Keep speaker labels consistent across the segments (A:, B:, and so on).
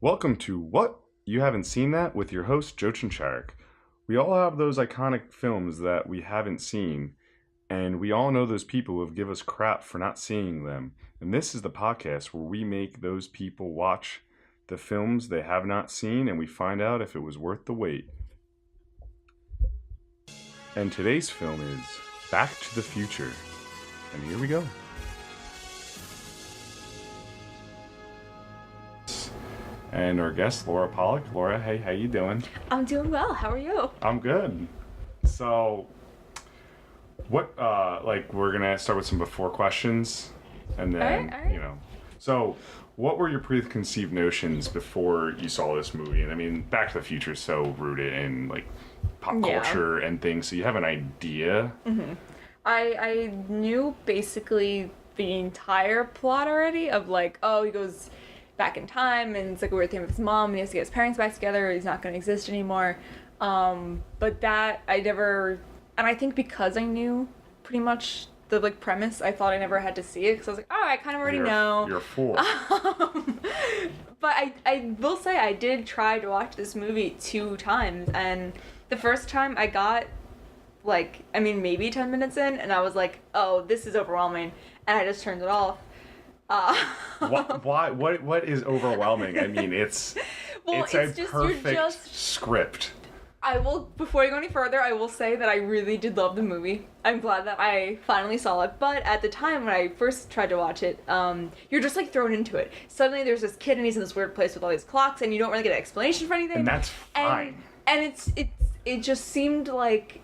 A: Welcome to What? You Haven't Seen That with your host, Joe Chincharik. We all have those iconic films that we haven't seen, and we all know those people who have give us crap for not seeing them. And this is the podcast where we make those people watch the films they have not seen, and we find out if it was worth the wait. And today's film is Back to the Future. And here we go. And our guest, Laura Pollock. Laura, hey, how you doing?
B: I'm doing well. How are you?
A: I'm good. So, what, we're gonna start with some before questions, and then,
B: All right.
A: you know. So, what were your preconceived notions before you saw this movie? And I mean, Back to the Future is so rooted in, like, pop culture and things, so you have an idea.
B: Mm-hmm. I knew basically the entire plot already of, like, oh, he goes back in time, and it's like a weird thing with his mom, and he has to get his parents back together, he's not going to exist anymore. But that, I never, and I think because I knew pretty much the, like, premise, I thought I never had to see it, because I was like, oh, I kind of already know.
A: You're a fool.
B: But I will say I did try to watch this movie 2 times, and the first time I got, like, I mean, maybe 10 minutes in, and I was like, oh, this is overwhelming, and I just turned it off.
A: Why? What is overwhelming? I mean, it's a
B: just,
A: perfect script.
B: I will, before you go any further, I will say that I really did love the movie. I'm glad that I finally saw it, but at the time when I first tried to watch it, you're just, like, thrown into it. Suddenly there's this kid and he's in this weird place with all these clocks, and you don't really get an explanation for anything.
A: And that's fine.
B: And it just seemed like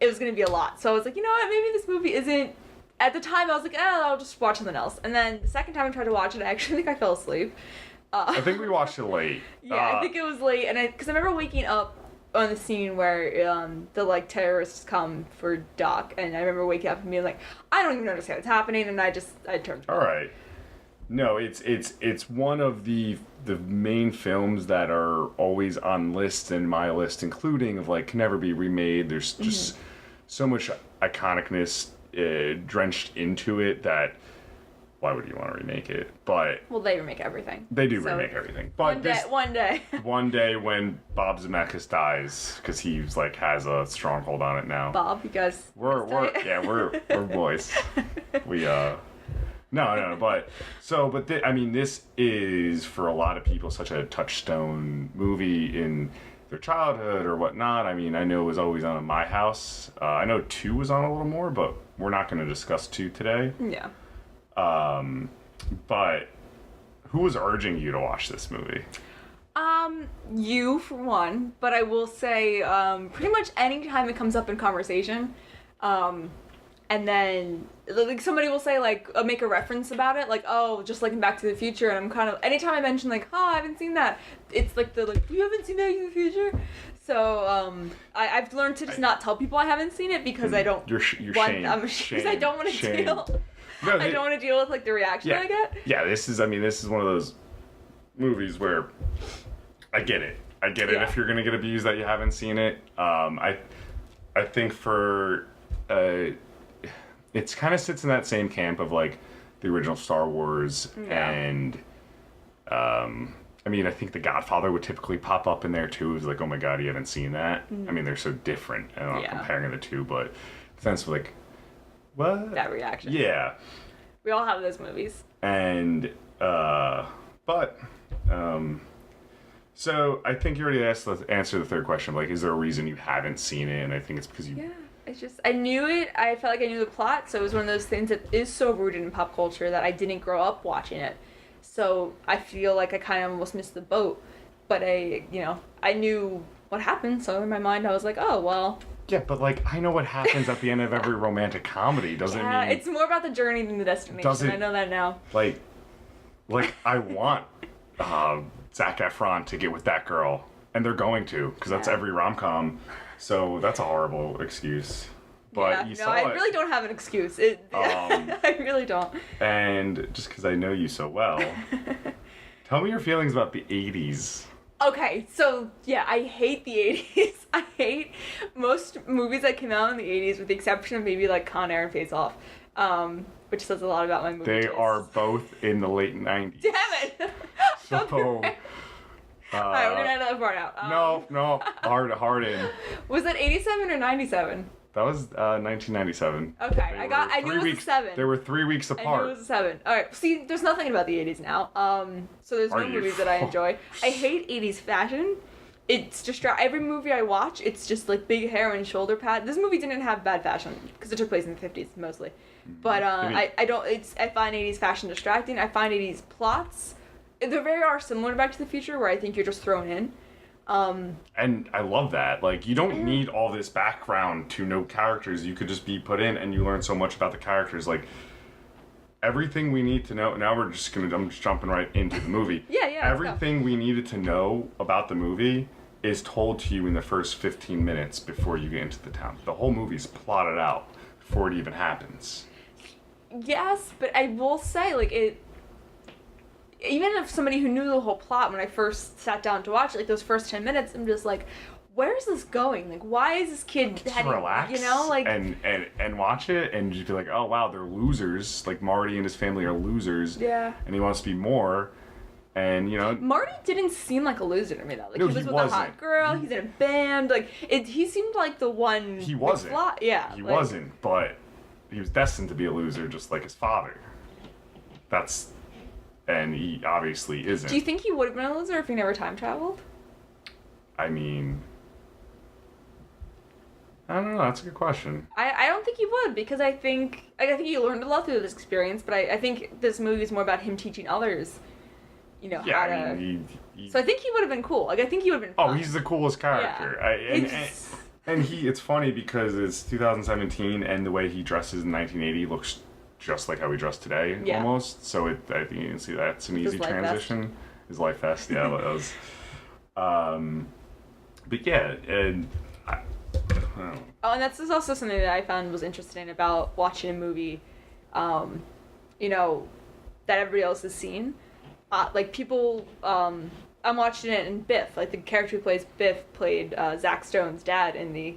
B: it was gonna be a lot. So I was like, you know what, maybe this movie isn't. At the time, I was like, I'll just watch something else. And then the second time I tried to watch it, I actually think I fell asleep.
A: I think we watched it late.
B: Yeah, I think it was late. And because I remember waking up on the scene where the, like, terrorists come for Doc. And I remember waking up and being like, I don't even understand what's happening. And I turned.
A: All right. No, it's one of the main films that are always on lists in my list, including of, like, can never be remade. There's just so much iconicness drenched into it that why would you want to remake it? But
B: well, they remake everything.
A: They do remake everything. But
B: one day
A: one day when Bob Zemeckis dies, because he's, like, has a stronghold on it now.
B: Bob, you guys.
A: We're boys. We no, but I mean, this is for a lot of people such a touchstone movie in their childhood or whatnot. I mean, I know it was always on in my house. I know 2 was on a little more, but we're not going to discuss 2 today.
B: Yeah.
A: But who was urging you to watch this movie?
B: You for one, but I will say, pretty much any time it comes up in conversation, and then, like, somebody will say, like, make a reference about it, like, oh, just like in Back to the Future, and I'm kind of, anytime I mention, like, oh, I haven't seen that, it's like, you haven't seen Back to the Future? So, I've learned to just not tell people I haven't seen it, because I don't
A: you're shamed.
B: Because I don't want to deal. No, I don't want to deal with, like, the reaction I get.
A: Yeah, this is one of those movies where I get it. If you're gonna get abused that you haven't seen it. I think for it kind of sits in that same camp of, like, the original Star Wars and I mean, I think The Godfather would typically pop up in there too. It's like, oh my god, you haven't seen that? I mean, they're so different. I'm not comparing the two, but the sense of, like, what?
B: That reaction.
A: Yeah.
B: We all have those movies.
A: And, so I think you already answered the third question. Like, is there a reason you haven't seen it? And I think it's because you...
B: Yeah. I knew it. I felt like I knew the plot, so it was one of those things that is so rooted in pop culture that I didn't grow up watching it. So I feel like I kind of almost missed the boat. But I knew what happened, so in my mind I was like, oh, well...
A: Yeah, but, like, I know what happens at the end of every romantic comedy. Doesn't mean... Yeah,
B: it's more about the journey than the destination. I know that now.
A: Like, I want Zac Efron to get with that girl. And they're going to, because that's every rom-com. So that's a horrible excuse. But you saw it.
B: I really don't have an excuse. I really don't.
A: And just because I know you so well, tell me your feelings about the 80s.
B: Okay, so, yeah, I hate the 80s. I hate most movies that came out in the 80s, with the exception of maybe, like, Con Air and Face Off, which says a lot about my movie
A: They
B: taste.
A: are both in the late 90s.
B: Damn it!
A: So,
B: Alright, we're gonna edit that part out.
A: No, hard in.
B: Was that 87 or 97?
A: That was 1997.
B: Okay, I knew it was a 7.
A: They were 3 weeks
B: I knew
A: apart.
B: it was a 7. Alright, see, there's nothing about the 80s now. So there's
A: Are
B: no
A: you?
B: movies that I enjoy. I hate 80s fashion. It's every movie I watch, it's just like big hair and shoulder pad. This movie didn't have bad fashion because it took place in the 50s mostly. But I find 80s fashion distracting. I find 80s plots, they very are similar to Back to the Future, where I think you're just thrown in.
A: And I love that. Like, you don't need all this background to know characters. You could just be put in and you learn so much about the characters. Like, everything we need to know. Now I'm just jumping right into the movie.
B: Yeah, let's go.
A: Everything we needed to know about the movie is told to you in the first 15 minutes before you get into the town. The whole movie's plotted out before it even happens.
B: Yes, but I will say, like, even if somebody who knew the whole plot, when I first sat down to watch it, like, those first 10 minutes, I'm just like, where's this going? Like, why is this kid
A: Just relax,
B: you know, like,
A: and watch it and just be like, oh wow, they're losers. Like, Marty and his family are losers.
B: Yeah.
A: And he wants to be more. And, you know,
B: Marty didn't seem like a loser to me, though. Like,
A: No,
B: he was
A: he
B: with a hot
A: wasn't.
B: girl, he's in a band, like, he seemed like the one...
A: he wasn't.
B: Yeah.
A: He
B: like,
A: wasn't, but he was destined to be a loser just like his father. And he obviously isn't.
B: Do you think he would have been a loser if he never time traveled?
A: I mean, I don't know. That's a good question.
B: I don't think he would, because I think he learned a lot through this experience, but I think this movie is more about him teaching others, you know,
A: Yeah,
B: how to...
A: I mean,
B: So I think he would have been cool. Like, I think he would have been fun.
A: oh, he's the coolest character.
B: Yeah.
A: And it's funny because it's 2017 and the way he dresses in 1980 looks just like how he dressed today,
B: Yeah.
A: almost. So I think you can see that's an easy
B: His life vest.
A: transition. His life vest, yeah, that was. But yeah, and I don't know.
B: Oh, and that's also something that I found was interesting about watching a movie, you know, that everybody else has seen. Like, people, I'm watching it in Biff. Like, the character who plays Biff played Zack Stone's dad in the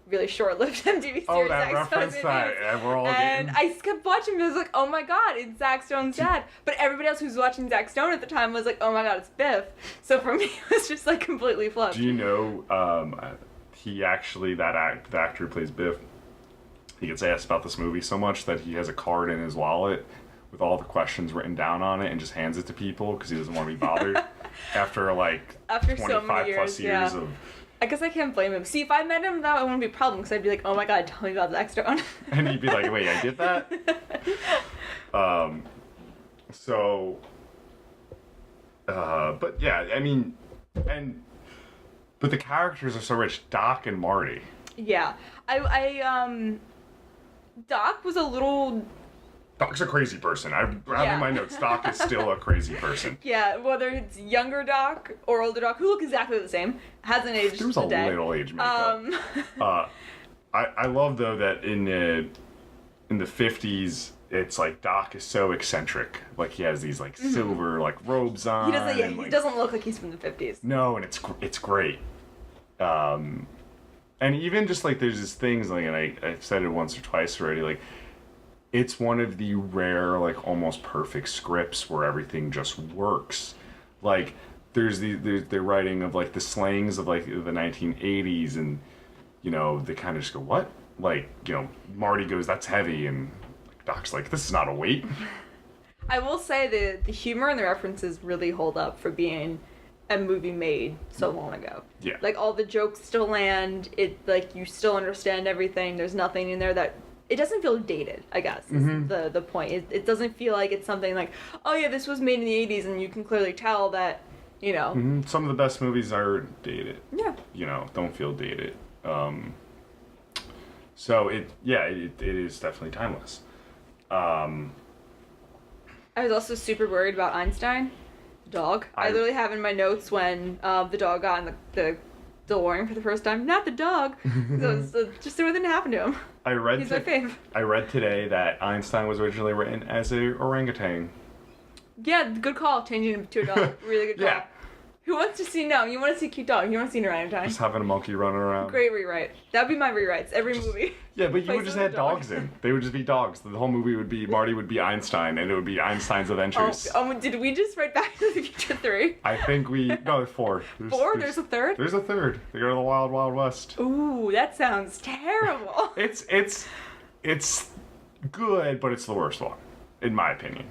B: really short-lived MTV series.
A: Oh, that
B: Zack
A: reference
B: Stone
A: that
B: Movies.
A: we're all
B: And
A: getting.
B: I kept watching and I was like, oh my god, it's Zack Stone's dad. But everybody else who was watching Zack Stone at the time was like, oh my god, it's Biff. So for me, it was just like completely flipped.
A: Do you know, he actually, the actor who plays Biff, he gets asked about this movie so much that he has a card in his wallet with all the questions written down on it and just hands it to people because he doesn't want to be bothered after
B: After
A: 25
B: so many
A: plus
B: years,
A: years
B: yeah.
A: of...
B: I guess I can't blame him. See, if I met him, that wouldn't be a problem, because I'd be like, oh my god, tell me about Zack Stone.
A: And he'd be like, wait, I did that? But yeah, I mean, but the characters are so rich. Doc and Marty.
B: Yeah. Doc was a little...
A: Doc's a crazy person. I have
B: Yeah.
A: in my notes, Doc is still a crazy person.
B: Yeah, whether it's younger Doc or older Doc, who look exactly the same, hasn't aged
A: There was a
B: a day.
A: little age makeup. I love though that in the 50s, it's like Doc is so eccentric. Like, he has these like silver like robes on.
B: He doesn't. Yeah,
A: and,
B: he
A: like,
B: doesn't look like he's from the 50s.
A: No, and it's great. And even just like there's these things like, and I've said it once or twice already. Like, it's one of the rare like almost perfect scripts where everything just works. Like, there's the writing of like the slangs of like the 1980s, and you know they kind of just go, what? Like, you know, Marty goes, that's heavy, and like, Doc's like, this is not a weight.
B: I will say the humor and the references really hold up for being a movie made so long ago.
A: Yeah.
B: Like, all the jokes still land. It, like, you still understand everything. There's nothing in there that... It doesn't feel dated, I guess, is the point. It doesn't feel like it's something like, oh yeah, this was made in the 80s, and you can clearly tell that, you know...
A: Some of the best movies are dated.
B: Yeah.
A: You know, don't feel dated. So it is definitely timeless.
B: I was also super worried about Einstein, the dog. I literally have in my notes when the dog got in the DeLorean for the first time. Not the dog. So just so it didn't happen to him. He's my fave.
A: I read today that Einstein was originally written as a orangutan.
B: Yeah, good call. Changing him to a dog. Really good call.
A: Yeah.
B: Who wants to see, no, you want to see cute dog. You want to see an orangutan.
A: Just having a monkey running around.
B: Great rewrite. That'd be my rewrites, every movie.
A: Yeah, but you would
B: Places
A: just
B: with
A: add
B: dogs.
A: dogs in. They would just be dogs. The whole movie would be, Marty would be Einstein, and it would be Einstein's Adventures.
B: Did we just write Back to the Future 3?
A: I think no, there's 4.
B: There's a third?
A: There's a third. They go to the Wild Wild West.
B: Ooh, that sounds terrible.
A: It's good, but it's the worst one, in my opinion.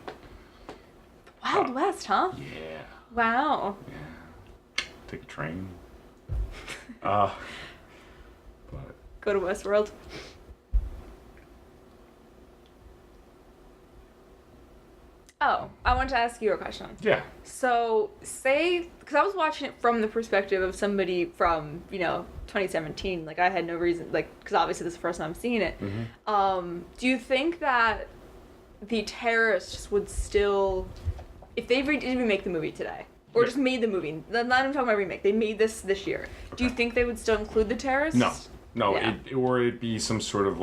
B: Wild West, huh?
A: Yeah.
B: Wow.
A: Take a train. But
B: Go to Westworld. Oh, I want to ask you a question.
A: yeah.
B: So, say, because I was watching it from the perspective of somebody from, 2017. Like, I had no reason, because obviously this is the first time I'm seeing it.
A: Mm-hmm.
B: Do you think that the terrorists would still, if they didn't remake the movie today, or just made the movie, not even talking about remake, they made this year, do you think they would still include the terrorists?
A: No,
B: Yeah.
A: or it'd be some sort of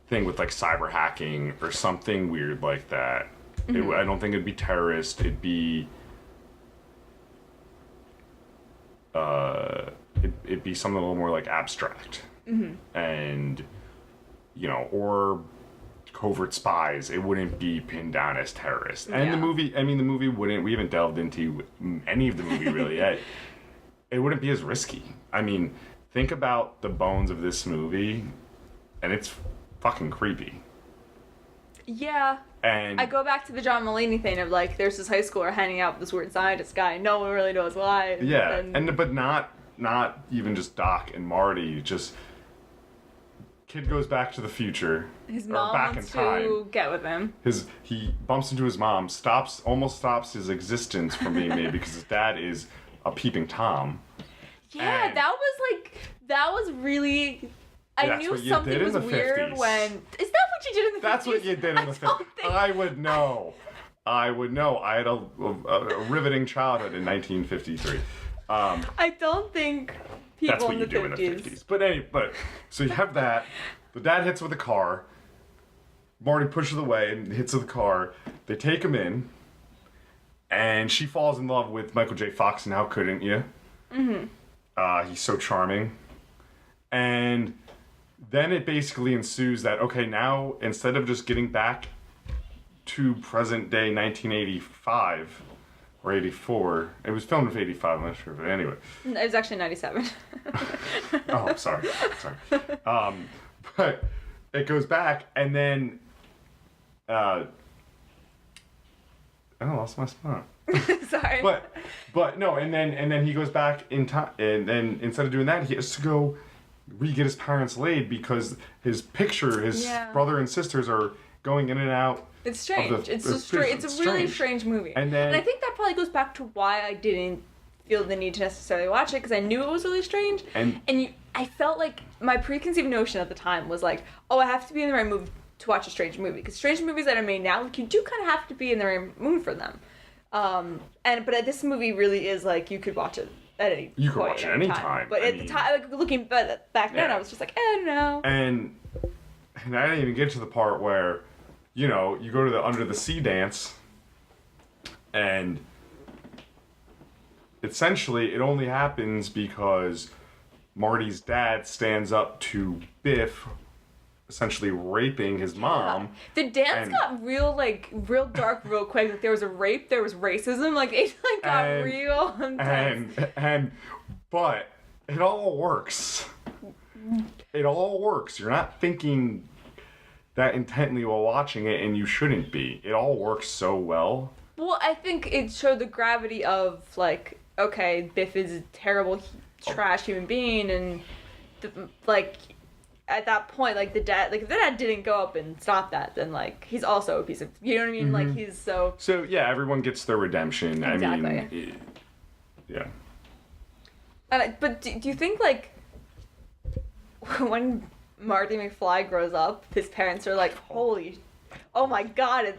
A: thing with cyber hacking or something weird like that.
B: Mm-hmm.
A: I don't think it'd be terrorist. It'd be it'd be something a little more abstract, and or covert spies. It wouldn't be pinned down as terrorists. And the movie wouldn't. We haven't delved into any of the movie really yet. It wouldn't be as risky. I mean, think about the bones of this movie, and it's fucking creepy.
B: Yeah.
A: And
B: I go back to the John Mulaney thing of there's this high schooler hanging out with this weird scientist guy. No one really knows why.
A: yeah, but not even just Doc and Marty. Just kid goes back to the future.
B: His
A: or
B: mom
A: back
B: wants
A: in time.
B: to get with him.
A: He bumps into his mom. Almost stops his existence from being made because his dad is a peeping Tom.
B: Yeah,
A: And-
B: that was really. I
A: That's
B: knew
A: what you
B: something
A: did in
B: was
A: the
B: weird
A: 50s.
B: when. Is that what you did in the 50s?
A: That's what you did in the 50s. I would know. I had a riveting childhood in 1953.
B: I don't think people
A: That's what
B: in
A: you
B: the
A: do
B: 50s.
A: in the 50s. But so you have that. The dad hits with a car. Marty pushes away and hits with the car. They take him in. And she falls in love with Michael J. Fox, and how couldn't you? Mm-hmm. He's so charming. And then it basically ensues that, okay, now instead of just getting back to present day 1985 or 84, it was filmed in 85, I'm not sure, but anyway.
B: It was actually 97.
A: Oh, sorry. But it goes back, and then I lost my spot.
B: Sorry.
A: But no, and then he goes back in time, and then instead of doing that, he has to go re-get his parents laid because his brother and sisters are going in and out.
B: It's strange. It's a
A: It's
B: really strange movie.
A: And
B: I think that probably goes back to why I didn't feel the need to necessarily watch it, because I knew it was really strange. I felt like my preconceived notion at the time was oh, I have to be in the right mood to watch a strange movie, because strange movies that are made now, you do kind of have to be in the right mood for them. But this movie really is you could watch it at any
A: You could
B: point,
A: watch it any time.
B: But at the time, looking back then,
A: Yeah.
B: I was just I don't know.
A: And I didn't even get to the part where, you go to the Under the Sea dance, and essentially it only happens because Marty's dad stands up to Biff, essentially raping his mom.
B: The dance
A: and-
B: got real dark real quick. There was a rape, there was racism. It got
A: And-
B: real intense.
A: But it all works. It all works. You're not thinking that intently while watching it, and you shouldn't be. It all works so well.
B: Well, I think it showed the gravity of okay, Biff is a terrible, trash human being, and at that point, the dad, if the dad didn't go up and stop that, then he's also a piece of, you know what I mean?
A: Mm-hmm.
B: He's so.
A: So yeah, everyone gets their redemption.
B: Exactly.
A: I mean, yeah.
B: But do you think when Marty McFly grows up, his parents are holy, oh my God,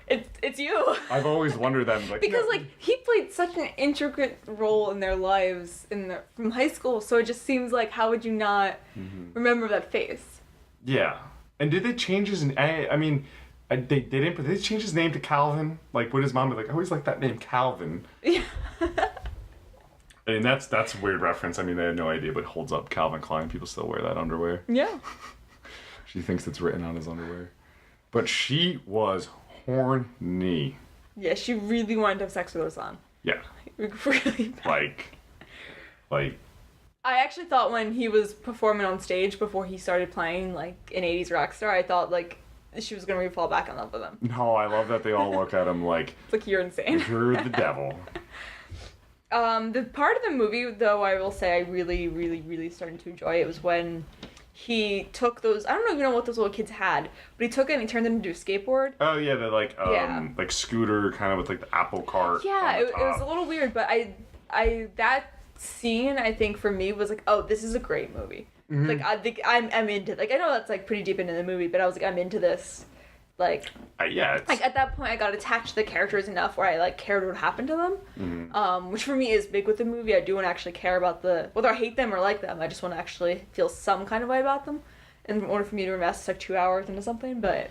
B: it's you.
A: I've always wondered that.
B: Because he played such an intricate role in their lives from high school, so it just seems how would you not remember that face?
A: Yeah. And did they change his? I mean, they didn't. But did they change his name to Calvin? Would his mom be I always like that name, Calvin?
B: Yeah.
A: I mean, that's a weird reference. I mean, I had no idea, but holds up Calvin Klein. People still wear that underwear.
B: Yeah.
A: She thinks it's written on his underwear. But she was horny.
B: Yeah, she really wanted to have sex with Ozan.
A: Yeah.
B: Really bad.
A: Like.
B: I actually thought when he was performing on stage before he started playing, like, an 80s rock star, I thought, like, she was gonna fall back in love with him.
A: No, I love that they all look at him like,
B: It's like, you're insane.
A: you're the devil.
B: The part of the movie, though, I will say I really, really, really started to enjoy, it was when he took those, I don't even know what those little kids had, but he took it and he turned them into a skateboard.
A: Oh yeah, the like scooter kind of with like the apple cart.
B: Yeah,
A: on the
B: it was
A: top.
B: a little weird, but I that scene, I think, for me, was like, oh, this is a great movie.
A: Mm-hmm.
B: Like, I think I'm into, like, I know that's, like, pretty deep into the movie, but I was like, I'm into this. Like,
A: Yeah. It's,
B: like, at that point, I got attached to the characters enough where I, like, cared what happened to them.
A: mm-hmm.
B: Which for me is big with the movie. I do want to actually care about whether I hate them or like them, I just want to actually feel some kind of way about them in order for me to invest, like, 2 hours into something, but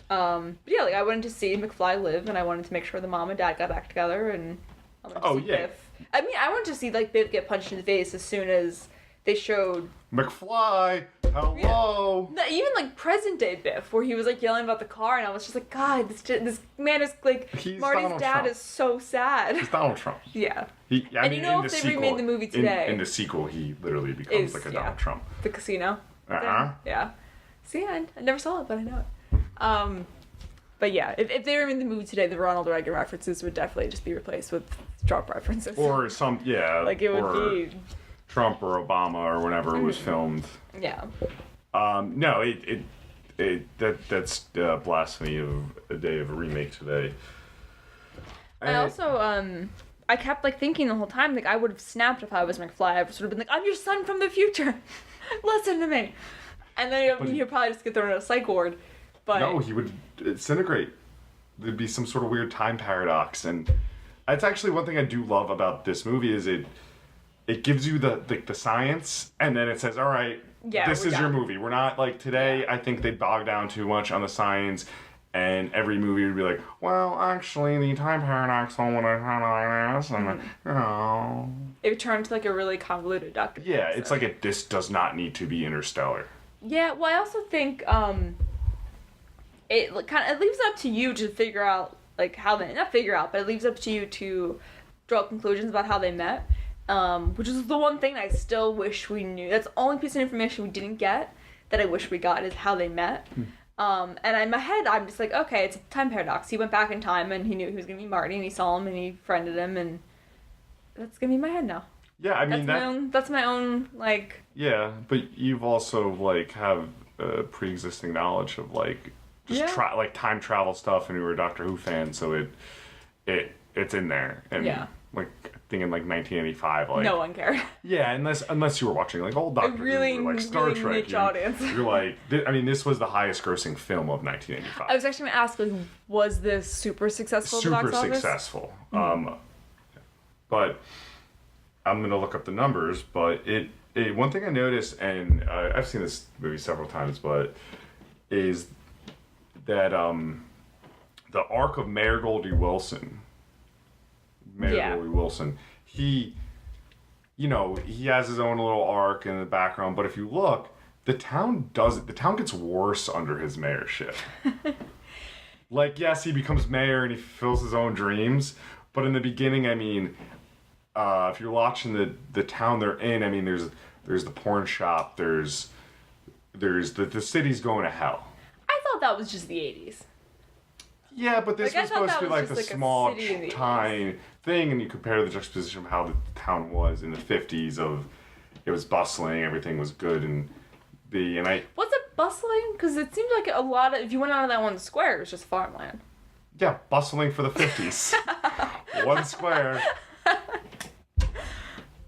B: yeah, like, I wanted to see McFly live, and I wanted to make sure the mom and dad got back together, and I wanted to see Biff. I mean, I wanted to see, like, Biff get punched in the face as soon as they showed...
A: McFly, hello.
B: Even, like, present-day Biff, where he was, like, yelling about the car, and I was just like, God, this man is, like,
A: He's
B: Marty's
A: Donald
B: dad
A: Trump.
B: is so sad.
A: It's Donald Trump.
B: Yeah.
A: I
B: And
A: mean,
B: you know
A: in
B: if
A: the
B: they
A: sequel,
B: remade the movie today...
A: In the sequel, he literally becomes like a Donald Trump.
B: The casino.
A: Uh-huh.
B: Yeah. See, I never saw it, but I know it. But yeah, if they remade the movie today, the Ronald Reagan references would definitely just be replaced with Trump references.
A: Or some, yeah.
B: like, it would
A: or
B: be...
A: Trump or Obama or whenever it was filmed.
B: Yeah.
A: No, that's blasphemy of a day of a remake today.
B: I also, I kept, like, thinking the whole time, like, I would have snapped if I was McFly. I would sort of been like, I'm your son from the future. Listen to me. And then he'd probably just get thrown in a psych ward. But
A: No, he would disintegrate. There'd be some sort of weird time paradox, and that's actually one thing I do love about this movie is it gives you the science, and then it says, all right,
B: Yeah,
A: this
B: we're
A: is your
B: done.
A: movie. We're not like today.
B: Yeah.
A: I think they bog down too much on the science, and every movie would be like, well, actually, the time paradox don't want to kind of like this, and you know.
B: it turned to, like, a really convoluted Dr.
A: Yeah, it's like this does not need to be Interstellar.
B: Yeah, well, I also think it leaves it up to you to figure out, like, how they not figure out, but it leaves it up to you to draw conclusions about how they met. Which is the one thing I still wish we knew. That's the only piece of information we didn't get that I wish we got is how they met. And in my head, I'm just like, okay, it's a time paradox. He went back in time and he knew he was gonna be Marty, and he saw him and he friended him, and that's gonna be in my head now.
A: Yeah, I mean
B: That's my own like.
A: Yeah, but you've also like have pre-existing knowledge of like just
B: Yeah.
A: like time travel stuff, and you were a Doctor Who fan, so it's in there. And
B: Yeah.
A: like I think in like 1985, like
B: No one cared.
A: yeah, unless you were watching like old Doctor
B: really,
A: Who or like Star
B: really
A: Trek,
B: niche audience.
A: you're like, I mean, this was the highest grossing film of 1985.
B: I was actually gonna ask, like, was this super successful at the
A: Super
B: box office?
A: successful. But I'm gonna look up the numbers. But it one thing I noticed, and I've seen this movie several times, but is that the arc of Mayor Goldie Wilson, he, you know, he has his own little arc in the background. But if you look, the town gets worse under his mayorship. Like, yes, he becomes mayor and he fulfills his own dreams, but in the beginning, I mean, if you're watching the town they're in, I mean, there's the porn shop, there's the city's going to hell.
B: I thought that was just the 80s.
A: Yeah, but this
B: Like, I
A: was
B: thought
A: supposed
B: that
A: to be
B: was
A: like the
B: just, like, a
A: small
B: city in the 80s.
A: time thing, and you compare the juxtaposition of how the town was in the 50s of it was bustling, everything was good, and
B: Was it bustling? Because it seemed like a lot of, if you went out of that one square, it was just farmland.
A: yeah, bustling for the 50s. One square.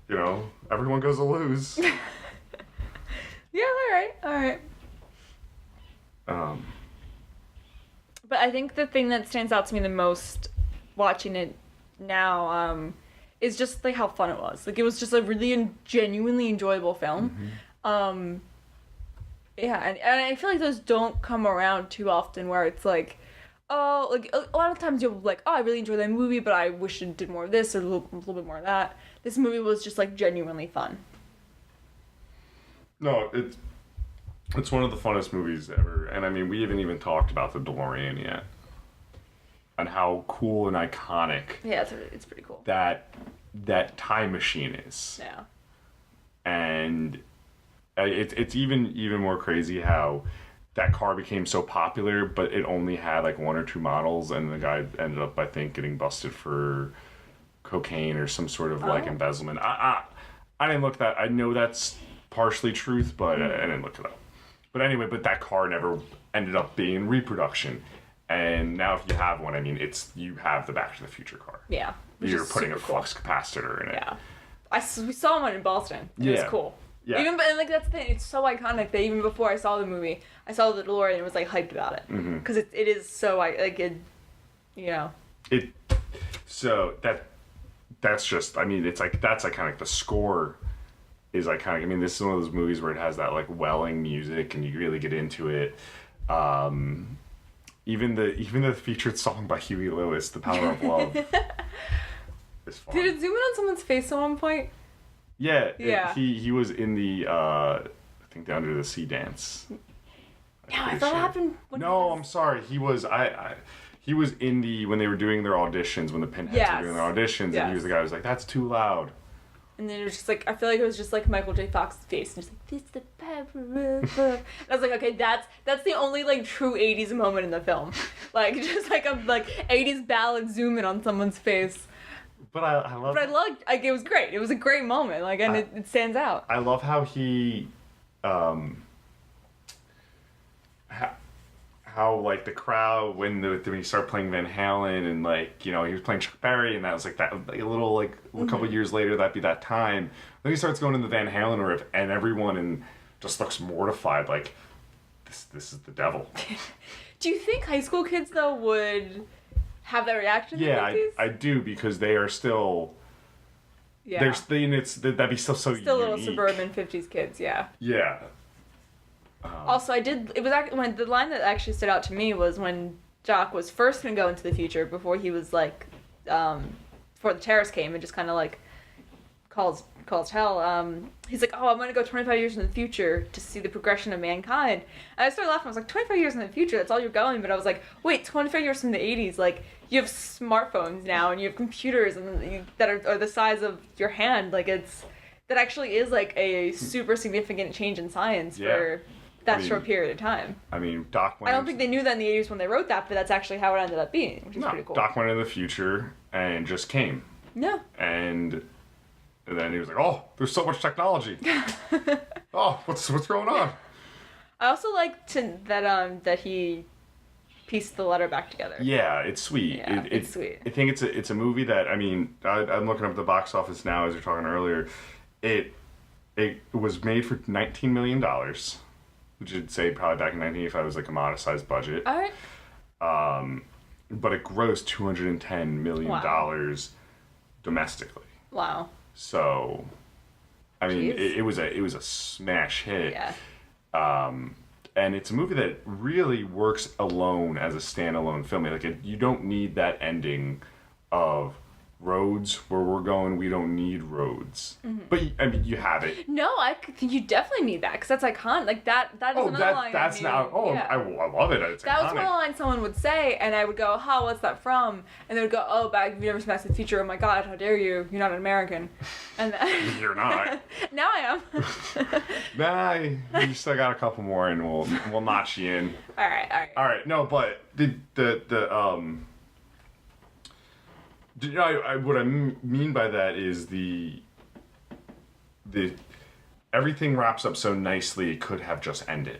A: You know, everyone goes to lose.
B: Yeah, alright. But I think the thing that stands out to me the most watching it now is just like how fun it was. Like, it was just a really genuinely enjoyable film. Yeah, and I feel like those don't come around too often where it's like, oh, like a lot of times you'll like, oh, I really enjoyed that movie, but I wish it did more of this or a little bit more of that. This movie was just like genuinely fun.
A: No, it's one of the funnest movies ever, and I mean, we haven't even talked about the DeLorean yet, and how cool and iconic.
B: Yeah, it's pretty cool.
A: That time machine is.
B: Yeah.
A: And it's even more crazy how that car became so popular, but it only had like 1 or 2 models, and the guy ended up, I think, getting busted for cocaine or some sort of like embezzlement. I didn't look that. I know that's partially truth, but I didn't look it up. But anyway, that car never ended up being reproduction. And now if you have one, I mean, you have the Back to the Future car.
B: Yeah.
A: You're putting a flux capacitor in it.
B: Yeah. We saw one in Boston. It was cool.
A: Yeah.
B: Even, and like that's the thing, it's so iconic that even before I saw the movie, I saw the DeLorean and was like hyped about it. Because it is so, like, it, you know.
A: So that's just, I mean, it's like, that's iconic. The score is iconic. I mean, this is one of those movies where it has that like welling music and you really get into it. Even the featured song by Huey Lewis, "The Power of Love," is fun.
B: Did it zoom in on someone's face at one point?
A: Yeah.
B: Yeah.
A: He was in the I think the Under the Sea dance.
B: Yeah, I thought it happened.
A: No, I'm sorry. He was he was in the when they were doing their auditions, when the Pinheads were doing their auditions, and he was the guy who was like, "That's too loud."
B: And then it was just like, I feel like it was just like Michael J. Fox's face, and just like, "This the power of love." And I was like, okay, that's the only like true '80s moment in the film, like just like a '80s ballad zoom in on someone's face.
A: But I love.
B: But I loved, like, it was great. It was a great moment, like, and it stands out.
A: I love how he, how like the crowd when he started playing Van Halen, and like, you know, he was playing Chuck Berry, and that was like that like, a little like a couple years later, that'd be that time. Then he starts going into the Van Halen riff, and everyone just looks mortified, like this is the devil.
B: Do you think high school kids though would have that reaction?
A: Yeah, I do, because they are still.
B: Yeah.
A: That'd be still so unique.
B: Still little suburban '50s kids, yeah.
A: Yeah.
B: Also, it was actually when the line that actually stood out to me was when Doc was first gonna go into the future before he was like, before the terrorists came and just kind of like calls hell. He's like, oh, I'm gonna go 25 years in the future to see the progression of mankind. And I started laughing. I was like, 25 years in the future, that's all you're going? But I was like, wait, 25 years from the 80s, like, you have smartphones now and you have computers that are the size of your hand. Like, that actually is like a super significant change in science for that short period of time.
A: I mean, Doc went.
B: I don't think they knew that in the 80s when they wrote that, but that's actually how it ended up being, which is pretty cool.
A: Doc went in the future and just came.
B: Yeah.
A: And then he was like, "Oh, there's so much technology. Oh, what's going on?"
B: I also liked that he pieced the letter back together.
A: Yeah, it's sweet.
B: Yeah, it's sweet.
A: I think it's a movie that, I mean, I'm looking up the box office now as you're talking earlier. It was made for $19 million, which you'd say probably back in 1985 was like a modest-sized budget.
B: All right.
A: But it grossed $210 million domestically.
B: Wow.
A: So, I mean, it was a smash hit.
B: Yeah.
A: And it's a movie that really works alone as a standalone film. Like, you don't need that ending of roads where we're going. We don't need roads. Mm-hmm. But I mean, you have it.
B: No, I think you definitely need that because that's iconic. Like that is another line.
A: That's not. Oh, yeah. I love it. It's
B: that
A: iconic.
B: was one line someone would say, and I would go, "How? What's that from?" And they would go, "Oh, back. You've never seen Back to the Future. Oh my God, how dare you? You're not an American." And then,
A: you're not.
B: Now I am.
A: Nah, you still got a couple more, and we'll notch you in.
B: All right.
A: No, but what I mean by that is the everything wraps up so nicely it could have just ended.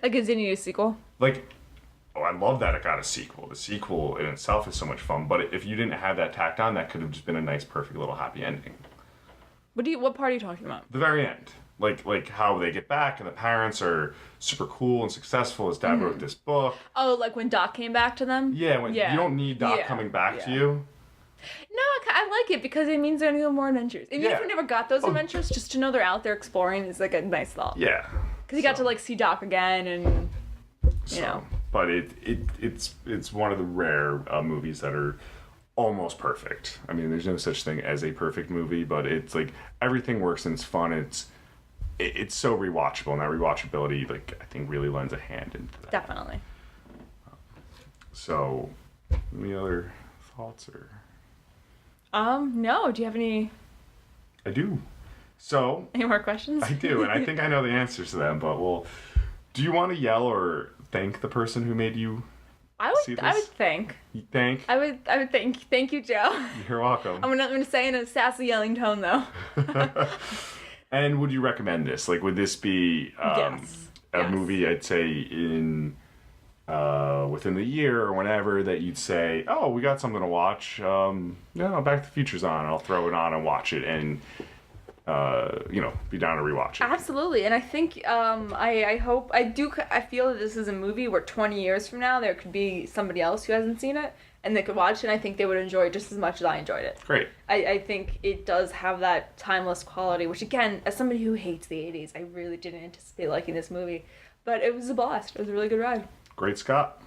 B: A continued sequel.
A: Like, I love that it got a sequel. The sequel in itself is so much fun, but if you didn't have that tacked on, that could have just been a nice, perfect little happy ending.
B: What part are you talking about?
A: The very end. Like how they get back and the parents are super cool and successful. His dad wrote this book.
B: Oh, like when Doc came back to them?
A: Yeah, you don't need Doc coming back to you.
B: No, I like it because it means they're gonna go more adventures. Even if we never got those adventures, just to know they're out there exploring is like a nice thought.
A: Yeah.
B: Because you got to like see Doc again and you know.
A: but it's one of the rare movies that are almost perfect. I mean, there's no such thing as a perfect movie, but it's like everything works and it's fun. It's so rewatchable, and that rewatchability, like, I think really lends a hand into that.
B: Definitely.
A: So, any other thoughts or?
B: No. Do you have any
A: I do. So,
B: more questions?
A: I do, and I think I know the answers to them, but do you want to yell or thank the person who made you see this?
B: I would thank.
A: You thank?
B: I would thank you, Joe.
A: You're welcome.
B: I'm gonna say in a sassy yelling tone though.
A: And would you recommend this? Like, would this be
B: Yes.
A: a movie, I'd say, in within the year or whenever, that you'd say, oh, we got something to watch. Back to the Future's on. I'll throw it on and watch it and, be down to rewatch it.
B: Absolutely, and I think I feel that this is a movie where 20 years from now there could be somebody else who hasn't seen it and they could watch it, and I think they would enjoy it just as much as I enjoyed it.
A: Great.
B: I think it does have that timeless quality, which again, as somebody who hates the 80s, I really didn't anticipate liking this movie, but it was a blast. It was a really good ride.
A: Great Scott.